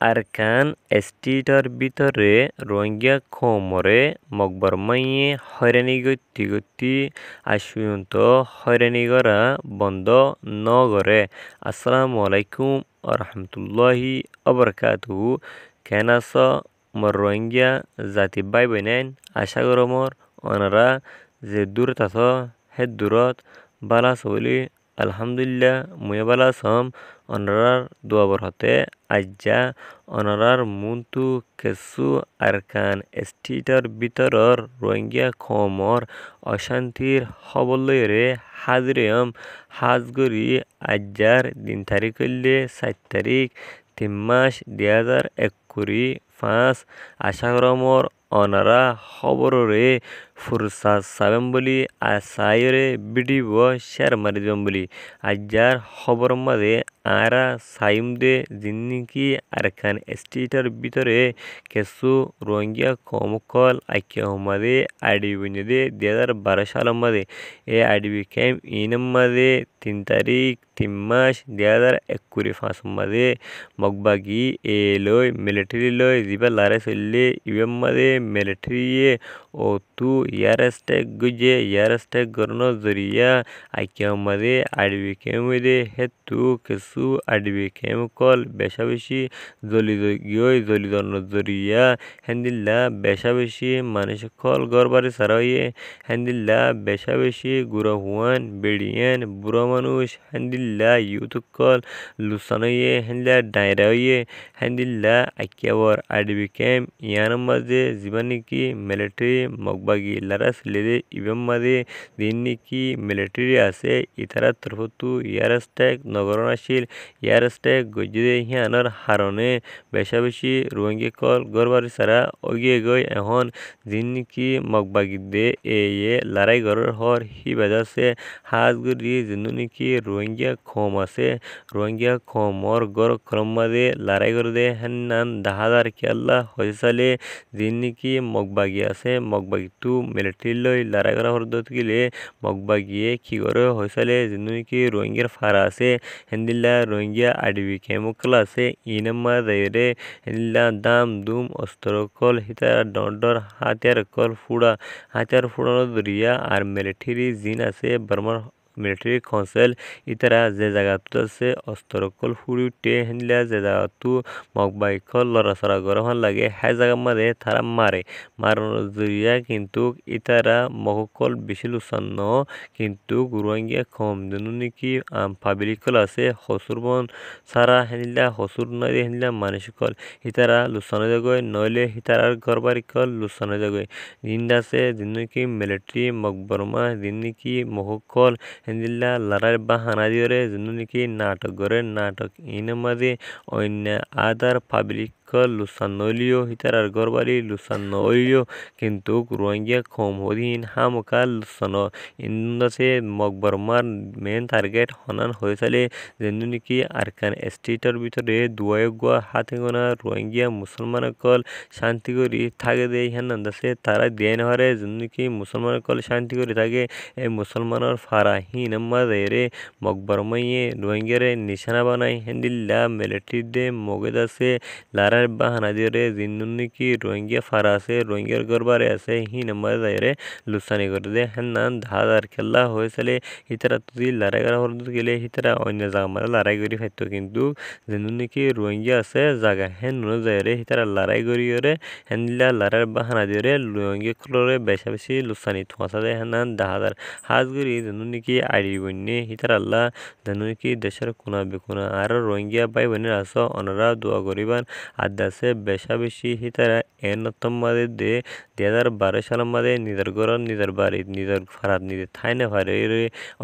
Arkan stator ভিতরে রোহিঙ্গা খমরে মকবর মাইয়ে হয়রানি গতি গতি আশুয়ন্ত হয়রানি করা বন্ধ নগরে। আসসালামু আলাইকুম রহমতুল্লাহি অবরকাতুহু। কেন আছ মোর রোহিঙ্গা জাতি বাই বোনেন? আশা করো মোর ওনারা যে দূরত আছ হে দূরত বালা আছ বলি আলহামদুলিল্লাহ মুয়ে বালা আছম। ওনারার দোয়াবর হতে আজ্জা ওনারার মুন্তু কেসু আরকান স্টেটর ভিতরর রোহিঙ্গা খমর অশান্তির খবর লইরে হাজিরেম হাজগরি আজ্জার দিন তারিখ হইলে 4 তারিখ 3 মাস 2021 আশা করমর অনারা খবররে ফুরসাদ সাবেম বলি আসাইরে ভিডিও শেয়ার মারি দিম বলি আজ্জার খবর মাঝে আরা সাইম দে জিন্নিকি আরকান স্টেটর ভিতরে কিছু রোহিঙ্গা কমকল আইকিয়া মাঝে আইডিবি দে 2012 সালের মাঝে এ আইডিবি ক্যাম্প ইনম মাঝে 3 তারিখ 3 মাস 2021 মাঝে মগবাগি এ লই মিলিটারি লই জিবা লারে চললে ইবেম মাঝে মিলিটারি ও তু ইয়ারস্টেক গুজে ইয়ারস্টেক গরনো জরিয়া আইকিয়া মাঝে আইডিবি ক্যাম্প দে হেতু কিছু আইডিবি ক্যাম্প কল বেশা বেশি জলিদর্ন জরিয়া হেন্দিল্লা বেশা বেশি মানুষ কল গড়বারে সারাইয়ে হেন্দিল্লা বেশা বেশি গুড়া হুয়ান বেড়িয়ান বুড়ো মানুষ হেন্দিল্লা ইউথ কল লুসানইয়ে হেন্দিল্লা ডায়রা হইয়ে হেন্দিল্লা আইকিয়াবর আইডিবি ক্যাম্প ইয়ানোর মাঝে জীবানিকি মিলিটারি মগবাগি লারা সিলেদে ইবেম মাঝে দিননিকি মিলিটারি আছে ইতারা তরফতু ইয়ারস্টেক নগরনাশীল ইয়ারস্টেক গজ্জে হিয়ানোর হারণে বেশা বেশি রোহিঙ্গা কল গড়বারি সারা অগিয়ে গই এখন জিন্নিকি মগবাগি দে এ লড়াই গড়ের হর হি বাজাছে হাজগুড়ি জিন্নুনিকি রোহিঙ্গা খম আছে রোহিঙ্গা খমর গড় ক্রম মাঝে লড়াই করে দে হেন্নান 10,000 কেল্লা হয়ে সালে জিন্নিকি মগবাগি আছে মগবাগি তু মিলিটারি লই লড়াই করা হরদত গিলে মগবাগিয়ে কি করে হয়ে সালে জিন্নুনিকি রোহিঙ্গার ফারা আছে হেন্দিল্লা রোহিঙ্গা আইডিবি কেমুকল আছে ইনাম্মা দাইরে হেন্দিল্লা দাম দুম অস্ত্রকল হিতার ডর হাতিয়ার কল ফুড়া হাতিয়ার ফুড়ানো দরিয়া আর মিলিটারি জিন আছে বার্মার মিলিটারি কাউন্সিল ইতারা যে জায়গাত আছে অস্ত্রকল ফুড়ি উঠে হেন্দিল্লা যে জায়গাতু মগবাইকল লড়াচড়া গরহন লাগে হ্যাঁ জায়গা মাঝে তারা মারানোর জরিয়া কিন্তু ইতারা মগকল বেশি লুসান্ন কিন্তু রোহিঙ্গা কম যেনুনিকি পাবলিকল আছে হসুর বন সারা হেনিলা হসুর নয় হেনিলা মানুষকল হিতারা লুসানো জাগয় নইলে হিতারার ঘরবাড়ি কল লুসানো জাগয় জিন্দাছে যেনুকি মিলিটারি মকবরমা যেনুকি মহকল হেনিলা লড়াই বাহানা দিওরে যেনুনিকি নাটক গড়ে নাটক ইনমাদে অন্য আদার পাবলিক লুসান নইলিও হিতারার ঘরবাড়ি লুসান নইলিও কিন্তু রোহিঙ্গা কম হদিন হামকা লুসানো ইন্দাসে মকবরমার মেন টার্গেট হনান হয়ে সালে যেনুনিকি আরকান স্টেটর ভিতরে দুয়ায়গুয়া হাতে গোনা রোহিঙ্গা মুসলমান কল শান্তি করি থাকে দে হেনান্দাসে তারা দেন হরে যেনুনিকি মুসলমান কল শান্তি করি থাকে এই মুসলমানের ফারা হিনাম্মা দেরে মকবরমাইয়ে রোহিঙ্গারে নিশানা বানাই হেন্দিল্লা মিলিটারি দে মগেদাসে লারার বাহানা দিয়ে যেনুনিকি রোহিঙ্গা ফারা আছে রোহিঙ্গার গরবারে আছে হিনাম্মা দেরে লুসানি করে দে হেনান 10,000 খেলা হয়েছিলে হিতারা তুই লড়াই করা হরদত গেলে হিতারা অন্য জায়গা মাঝে লড়াই করি ফাইতো কিন্তু যেনুনিকি রোহিঙ্গা আছে জায়গা হেন নুনো যায় হিতারা লড়াই করি রে হেনলা লড়াইয়ের বাহানা দিয়ে রোহিঙ্গা খলরে বেশা বেশি লুসানি থোঁসা দেয় হেনান 10,000 হাজগুড়ি যেনুনিকি আইডি বন্যে হিতার আল্লাহ যেনুনিকি দেশের কোনা বেকুনা আর রোহিঙ্গা ভাই বোনের আস অনরা দোয়া করিবান আদাসে বেশা বেশি হিতারা নতম মাঝে দে 2012 সালের মাঝে নিজের ঘর নিজের বাড়ি নিজের ফারাত নিজের ঠাই না ফারে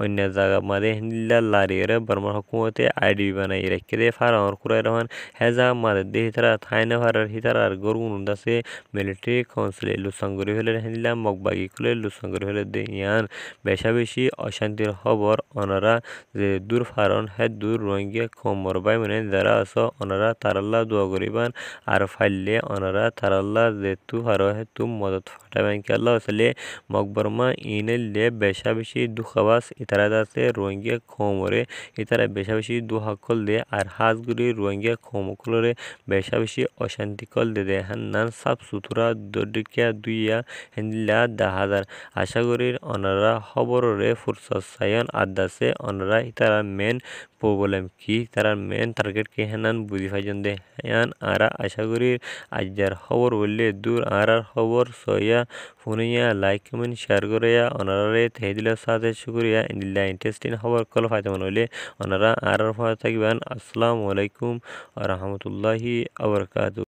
অন্য জায়গা মাঝে হিন্দিল্লা লারিয়ে বার্মার হকুমতে আইডি বানাই রেখে দে ফারামর কুরাই রহমান হ্যাঁ জায়গা মাঝে দে হিতারা ঠাই না ফারার হিতার আর গরু উন্দাসে মিলিটারি কাউন্সিলে লুসাঙ্গরি ফেলে হিন্দিল্লা মগবাগি খুলে লুসাঙ্গরি ফেলে দে ইয়ান বেশা বেশি অশান্তির খবর অনারা যে দূর ফারণ হ্যাঁ দূর রোহিঙ্গা কমর বাই মানে যারা আস অনারা তারাল্লা দোয়া করিবান আর ফাইলে অনারা তারাল্লা যেতু হারো হেতু মদত ফাটাবেন কি আল্লাহ আসলে মকবরমা ইনেলে বেশা বেশি দুখাবাস ইতারা দাসে রোহিঙ্গা খোমরে ইতারা বেশা বেশি দুহাকল দে আর হাজগুড়ি রোহিঙ্গা খোমকলরে বেশা বেশি অশান্তি কল দে হান্নান সাফ সুতরা দডিকিয়া দুইয়া হেন্দিল্লা 10,000 আশা করি অনারা খবরে ফুরসত সায়ন আদাসে অনারা ইতারা মেন প্রবলেম কি তারা মেন টার্গেট কি হেনান বুঝি ফাইজন দে হেয়ান আরা আশা করি আজ্জার খবর বললে দূর আর খবর সইয়া ফোনিয়া লাইক কমেন্ট শেয়ার করিয়া অনারারে তেহিদিলের সাথে শুক্রিয়া ইন্দিল্লা ইন্টারেস্টিং খবর কল ফাইতে মনে হইলে ওনারা আর থাকবেন আসসালামু আলাইকুম রহমতুল্লাহি আবরকাত